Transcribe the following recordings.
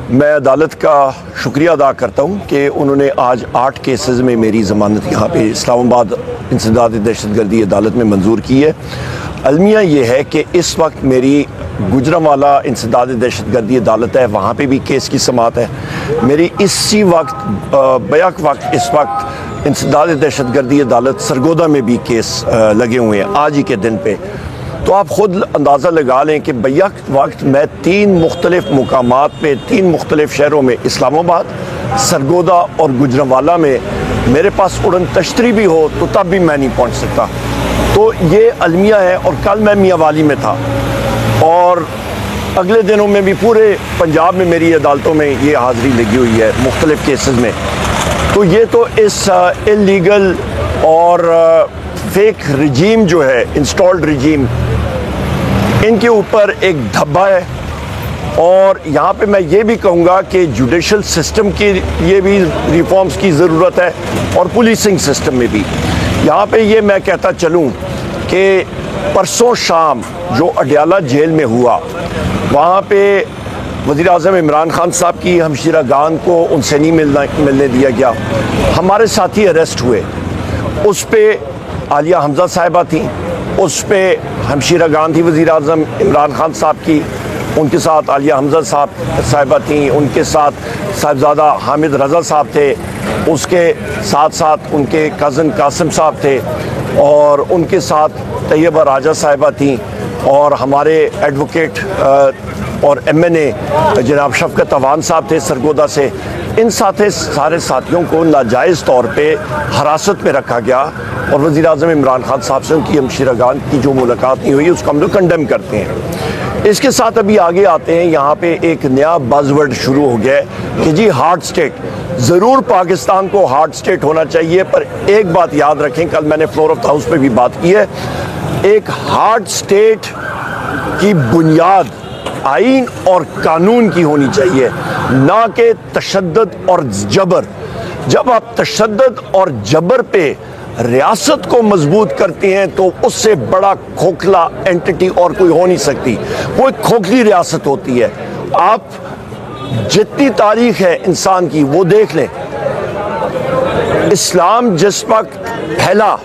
میں عدالت کا شکریہ ادا کرتا ہوں کہ انہوں نے آج 8 کیسز میں میری ضمانت یہاں پہ اسلام آباد انسداد دہشت گردی عدالت میں منظور کی ہے۔ المیہ یہ ہے کہ اس وقت میری گجرانوالہ انسداد دہشت گردی عدالت ہے، وہاں پہ بھی کیس کی سماعت ہے۔ میری اسی وقت بیک وقت اس وقت انسداد دہشت گردی عدالت سرگودا میں بھی کیس لگے ہوئے ہیں آج ہی کے دن پہ۔ تو آپ خود اندازہ لگا لیں کہ بیک وقت میں 3 مختلف مقامات پہ 3 مختلف شہروں میں اسلام آباد، سرگودا اور گجرانوالہ میں میرے پاس اڑن تشتری بھی ہو تو تب بھی میں نہیں پہنچ سکتا۔ تو یہ المیہ ہے، اور کل میں میاں والی میں تھا، اور اگلے دنوں میں بھی پورے پنجاب میں میری عدالتوں میں یہ حاضری لگی ہوئی ہے مختلف کیسز میں۔ تو یہ تو اس اللیگل اور فیک رجیم جو ہے، انسٹالڈ رجیم، ان کے اوپر ایک دھبا ہے۔ اور یہاں پہ میں یہ بھی کہوں گا کہ جوڈیشل سسٹم کی یہ بھی ریفارمز کی ضرورت ہے، اور پولیسنگ سسٹم میں بھی۔ یہاں پہ یہ میں کہتا چلوں کہ پرسوں شام جو اڈیالہ جیل میں ہوا، وہاں پہ وزیر اعظم عمران خان صاحب کی ہمشیرہ گان کو ان سے نہیں ملنے دیا گیا۔ ہمارے ساتھی اریسٹ ہوئے، اس پہ عالیہ حمزہ صاحبہ تھیں، اس پہ ہمشیرہ گان تھی وزیر اعظم عمران خان صاحب کی، ان کے ساتھ عالیہ حمزہ صاحبہ تھیں، ان کے ساتھ صاحبزادہ حامد رضا صاحب تھے، اس کے ساتھ ساتھ ان کے کزن قاسم صاحب تھے، اور ان کے ساتھ طیبہ راجہ صاحبہ تھیں، اور ہمارے ایڈوکیٹ اور ایم این اے جناب شفقت عوان صاحب تھے سرگودا سے۔ ان سارے ساتھیوں کو ناجائز طور پہ حراست میں رکھا گیا، اور وزیر اعظم عمران خان صاحب سے ان کی ہمشیرہ گان کی جو ملاقات نہیں ہوئی اس کو ہم لوگ کنڈیم کرتے ہیں۔ اس کے ساتھ ابھی آگے آتے ہیں، یہاں پہ ایک نیا بز ورڈ شروع ہو گیا ہے کہ جی ہارڈ سٹیٹ، ضرور پاکستان کو ہارڈ سٹیٹ ہونا چاہیے، پر ایک بات یاد رکھیں، کل میں نے فلور آف دا ہاؤس پہ بھی بات کی ہے، ایک ہارڈ سٹیٹ کی بنیاد آئین اور قانون کی ہونی چاہیے، نہ کہ تشدد اور جبر۔ جب آپ تشدد اور جبر پہ ریاست کو مضبوط کرتے ہیں تو اس سے بڑا کھوکھلا اینٹی اور کوئی ہو نہیں سکتی، وہ ایک کھوکھلی ریاست ہوتی ہے۔ آپ جتنی تاریخ ہے انسان کی وہ دیکھ لیں، اسلام جس وقت پھیلا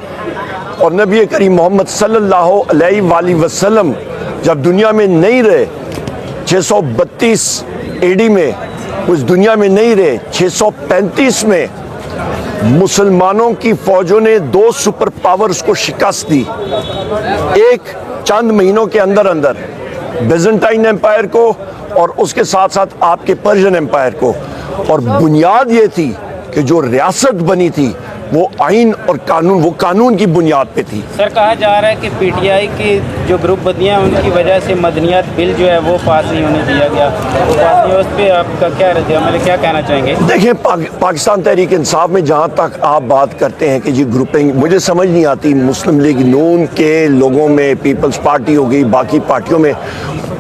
اور نبی کریم محمد صلی اللہ علیہ وآلہ وسلم جب دنیا میں نہیں رہے، 632 اے ڈی میں اس دنیا میں نہیں رہے، 635 میں مسلمانوں کی فوجوں نے 2 سپر پاورز کو شکست دی، ایک چند مہینوں کے اندر بیزنٹائن امپائر کو، اور اس کے ساتھ ساتھ آپ کے پرشین امپائر کو، اور بنیاد یہ تھی کہ جو ریاست بنی تھی وہ آئین اور قانون، وہ قانون کی بنیاد پہ تھی۔ سر کہا جا رہا ہے کہ پی ٹی آئی کی جو گروپ بندیاں ان کی وجہ سے مدنیات بل جو ہے وہ پاس نہیں ہونے دیا گیا، وہ پاس نہیں، اس پہ آپ کا کیا رد عمل ہے، کیا کہنا چاہیں گے؟ دیکھیں، پاکستان تحریک انصاف میں جہاں تک آپ بات کرتے ہیں کہ جی گروپنگ، مجھے سمجھ نہیں آتی مسلم لیگ نون کے لوگوں میں، پیپلز پارٹی ہو گئی، باقی پارٹیوں میں،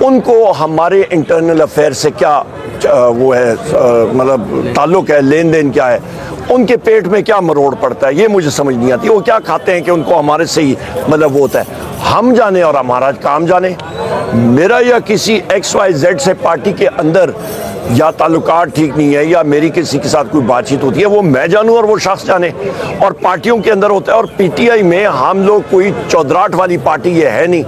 ان کو ہمارے انٹرنل افیئر سے کیا وہ ہے، مطلب تعلق ہے، لین دین کیا ہے، ان کے پیٹ میں کیا مروڑ پڑتا ہے، یہ مجھے سمجھ نہیں آتی۔ وہ کیا کھاتے ہیں کہ ان کو ہمارے سے ہی مطلب وہ ہوتا ہے، ہم جانے اور ہمارا کام جانے۔ میرا یا کسی ایکس وائی زیڈ سے پارٹی کے اندر یا تعلقات ٹھیک نہیں ہے، یا میری کسی کے ساتھ کوئی بات چیت ہوتی ہے، وہ میں جانوں اور وہ شخص جانے، اور پارٹیوں کے اندر ہوتا ہے۔ اور پی ٹی آئی میں ہم لوگ کوئی چودراہٹ والی پارٹی یہ ہے نہیں،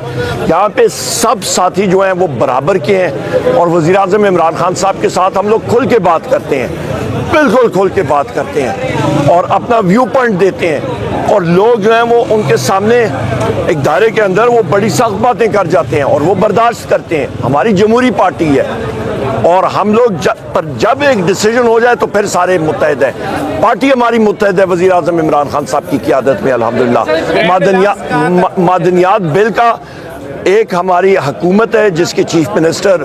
یہاں پہ سب ساتھی جو ہیں وہ برابر کے ہیں، اور وزیر اعظم عمران خان صاحب کے ساتھ ہم لوگ کھل کے بات کرتے ہیں، بالکل کھل کے بات کرتے ہیں، اور اپنا ویو پوائنٹ دیتے ہیں، اور لوگ جو ہیں وہ ان کے سامنے ایک دائرے کے اندر وہ بڑی سخت باتیں کر جاتے ہیں اور وہ برداشت کرتے ہیں۔ ہماری جمہوری پارٹی ہے، اور ہم لوگ جب ایک ڈیسیجن ہو جائے تو پھر سارے متحد ہیں، پارٹی ہماری متحد ہے وزیر اعظم عمران خان صاحب کی قیادت میں الحمدللہ۔ معدنیات بل کا ایک ہماری حکومت ہے جس کے چیف منسٹر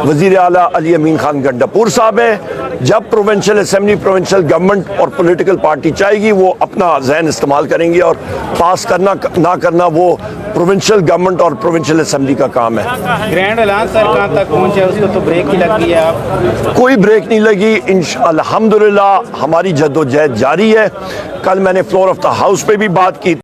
وزیر اعلیٰ علی امین خان گنڈاپور صاحب ہیں۔ جب پروونشل اسمبلی، پروونشل گورنمنٹ اور پولیٹیکل پارٹی چاہے گی، وہ اپنا ذہن استعمال کریں گے، اور پاس کرنا نہ کرنا وہ پروونشل گورنمنٹ اور پروونشل اسمبلی کا کام ہے۔ گرینڈ اعلان سر کہاں تک پہنچے، اس کو تو بریک ہی لگ گئی ہے؟ آپ کوئی بریک نہیں لگی، الحمدللہ ہماری جدوجہد جاری ہے۔ کل میں نے فلور آف دا ہاؤس پہ بھی بات کی۔